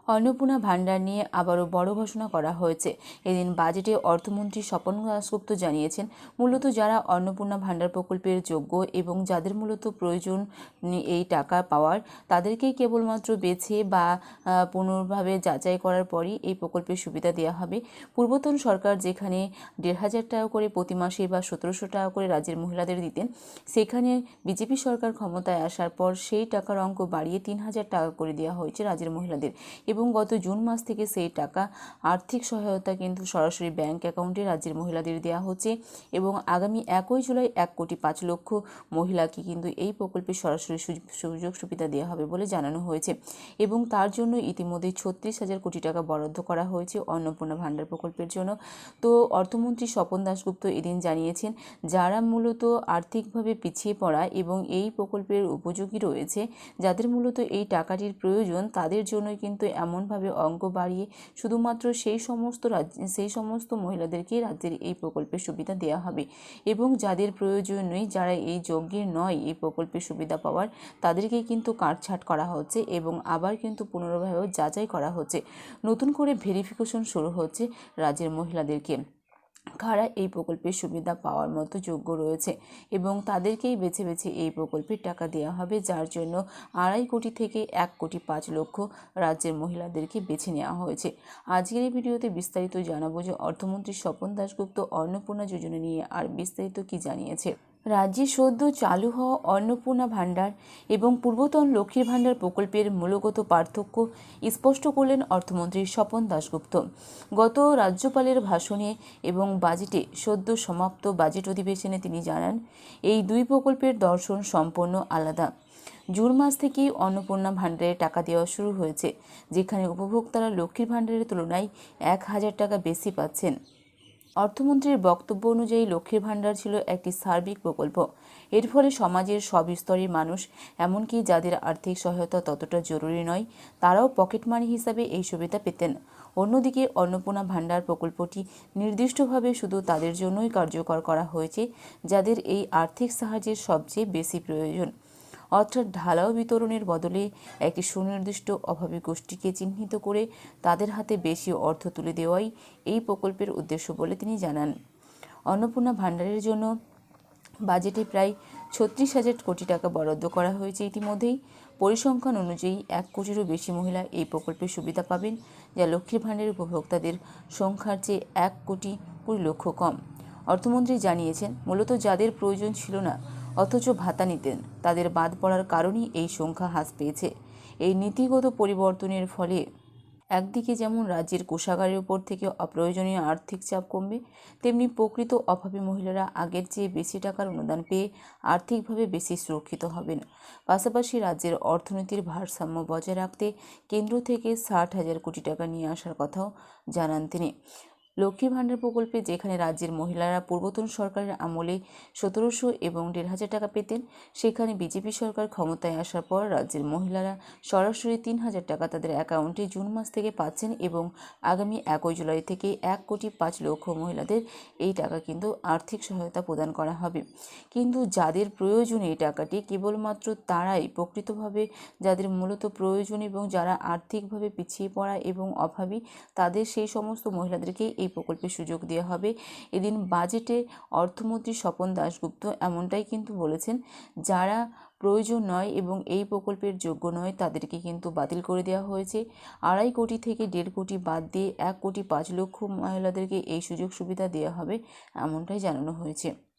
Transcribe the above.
অন্নপূর্ণা ভান্ডার নিয়ে আবারও বড় ঘোষণা করা হয়েছে। এদিন বাজেটে অর্থমন্ত্রী স্বপন দাশগুপ্ত জানিয়েছেন, মূলত যারা অন্নপূর্ণা ভান্ডার প্রকল্পের যোগ্য এবং যাদের মূলত প্রয়োজন এই টাকা পাওয়ার, তাদেরকেই কেবলমাত্র বেছে বা পুনর্ভাবে যাচাই করার পরই এই প্রকল্পের সুবিধা দেওয়া হবে। পূর্বতন সরকার যেখানে ১,৫০০ টাকা করে প্রতি মাসে বা ১৭০০ টাকা করে রাজ্যের মহিলাদের দিতেন, সেখানে বিজেপি সরকার ক্ষমতায় আসার পর সেই টাকার অঙ্ক বাড়িয়ে ৩,০০০ টাকা করে দেওয়া হয়েছে রাজ্যের মহিলাদের এবং গত জুন মাস থেকে সেই টাকা আর্থিক সহায়তা কিন্তু সরাসরি ব্যাংক অ্যাকাউন্টে রাজ্যের মহিলাদের দেওয়া হচ্ছে এবং আগামী ১ জুলাই ১,৫,০০,০০০ মহিলাকে কিন্তু এই প্রকল্পে সরাসরি সুযোগ সুবিধা দেওয়া হবে বলে জানানো হয়েছে এবং তার জন্য ইতিমধ্যে ৩৬,০০০ কোটি টাকা বরাদ্দ করা হয়েছে অন্নপূর্ণা ভান্ডার প্রকল্পের জন্য। তো অর্থমন্ত্রী স্বপন দাশগুপ্ত এদিন জানিয়েছেন, যারা মূলত আর্থিকভাবে পিছিয়ে পড়া এবং এই প্রকল্পের উপযোগী রয়েছে, যাদের মূলত এই টাকাটির প্রয়োজন, তাদের জন্যই কিন্তু এমনভাবে অঙ্ক বাড়িয়ে শুধুমাত্র সেই সমস্ত মহিলাদেরকে রাজ্যের এই প্রকল্পের সুবিধা দেওয়া হবে এবং যাদের প্রয়োজন নেই, যারা এই যোগ্যের নয় এই প্রকল্পের সুবিধা পাওয়ার, তাদেরকে কিন্তু কাটছাঁট করা হচ্ছে এবং আবার কিন্তু পুনর্ভাবেও যাচাই করা হচ্ছে। নতুন করে ভেরিফিকেশন শুরু হচ্ছে রাজ্যের মহিলাদেরকে কারা এই প্রকল্পের সুবিধা পাওয়ার মতো যোগ্য রয়েছে এবং তাদেরকেই বেছে বেছে এই প্রকল্পের টাকা দেওয়া হবে, যার জন্য ২.৫ কোটি থেকে ১,৫,০০,০০০ রাজ্যের মহিলাদেরকে বেছে নেওয়া হয়েছে। আজকের এই ভিডিওতে বিস্তারিত জানাবো যে অর্থমন্ত্রী স্বপন দাশগুপ্ত অন্নপূর্ণা যোজনা নিয়ে আর বিস্তারিত কি জানিয়েছে। রাজ্যে সদ্য চালু হওয়া অন্নপূর্ণা ভান্ডার এবং পূর্বতন লক্ষ্মীর ভান্ডার প্রকল্পের মূলগত পার্থক্য স্পষ্ট করলেন অর্থমন্ত্রী স্বপন দাশগুপ্ত। গত রাজ্যপালের ভাষণে এবং বাজেটে সদ্য সমাপ্ত বাজেট অধিবেশনে তিনি জানান, এই দুই প্রকল্পের দর্শন সম্পূর্ণ আলাদা। জুন মাস থেকেই অন্নপূর্ণা ভান্ডারে টাকা দেওয়া শুরু হয়েছে, যেখানে উপভোক্তারা লক্ষ্মীর ভান্ডারের তুলনায় ১,০০০ টাকা বেশি পাচ্ছেন। অর্থমন্ত্রীর বক্তব্য অনুযায়ী লক্ষ্মীর ভান্ডার ছিল একটি সার্বিক প্রকল্প। এর ফলে সমাজের সব স্তরের মানুষ, এমনকি যাদের আর্থিক সহায়তা ততটা জরুরি নয়, তারাও পকেট মানি হিসাবে এই সুবিধা পেতেন। অন্যদিকে অন্নপূর্ণা ভান্ডার প্রকল্পটি নির্দিষ্টভাবে শুধু তাদের জন্যই কার্যকর করা হয়েছে যাদের এই আর্থিক সাহায্যের সবচেয়ে বেশি প্রয়োজন। অর্থাৎ ঢালাও বিতরণের বদলে একটি সুনির্দিষ্ট অভাবী গোষ্ঠীকে চিহ্নিত করে তাদের হাতে বেশি অর্থ তুলে দেওয়াই এই প্রকল্পের উদ্দেশ্য বলে তিনি জানান। অন্নপূর্ণা ভান্ডারের জন্য বাজেটে প্রায় ৩৬,০০০ কোটি টাকা বরাদ্দ করা হয়েছে ইতিমধ্যেই। পরিসংখ্যান অনুযায়ী ১ কোটিরও বেশি মহিলা এই প্রকল্পের সুবিধা পাবেন, যা লক্ষ্মীর ভান্ডারের উপভোক্তাদের সংখ্যার চেয়ে ১,২০,০০,০০০ কম। অর্থমন্ত্রী জানিয়েছেন, মূলত যাদের প্রয়োজন ছিল না অথচ ভাতা নিতেন, তাদের বাদ পড়ার কারণেই এই সংখ্যা হ্রাস পেয়েছে। এই নীতিগত পরিবর্তনের ফলে একদিকে যেমন রাজ্যের কোষাগারের উপর থেকে অপ্রয়োজনীয় আর্থিক চাপ কমবে, তেমনি প্রকৃত অভাবী মহিলারা আগের চেয়ে বেশি টাকার অনুদান পেয়ে আর্থিকভাবে বেশি সুরক্ষিত হবেন। পাশাপাশি রাজ্যের অর্থনীতির ভারসাম্য বজায় রাখতে কেন্দ্র থেকে ৬০,০০০ কোটি টাকা নিয়ে আসার কথাও জানান তিনি। লক্ষ্মীর ভান্ডার প্রকল্পে যেখানে রাজ্যের মহিলারা পূর্বতন সরকারের আমলে ১৭০০ এবং ১,৫০০ টাকা পেতেন, সেখানে বিজেপি সরকার ক্ষমতায় আসার পর রাজ্যের মহিলারা সরাসরি ৩,০০০ টাকা তাদের অ্যাকাউন্টে জুন মাস থেকে পাচ্ছেন এবং আগামী ১ জুলাই থেকে ১,৫,০০,০০০ মহিলাদের এই টাকা কিন্তু আর্থিক সহায়তা প্রদান করা হবে। কিন্তু যাদের প্রয়োজন এই টাকাটি, কেবলমাত্র তারাই প্রকৃতভাবে, যাদের মূলত প্রয়োজন এবং যারা আর্থিকভাবে পিছিয়ে পড়া এবং অভাবী, তাদের সেই সমস্ত মহিলাদেরকেই এই প্রকল্পের সুযোগ দেওয়া হবে। এদিন বাজেটে অর্থমন্ত্রী স্বপন দাশগুপ্ত এমনটাই কিন্তু বলেছেন, যারা প্রয়োজন নয় এবং এই প্রকল্পের যোগ্য নয় তাদেরকে কিন্তু বাতিল করে দেওয়া হয়েছে। ২.৫ কোটি থেকে ১.৫ কোটি বাদ দিয়ে ১,৫,০০,০০০ মহিলাদেরকে এই সুযোগ সুবিধা দেওয়া হবে, এমনটাই জানানো হয়েছে।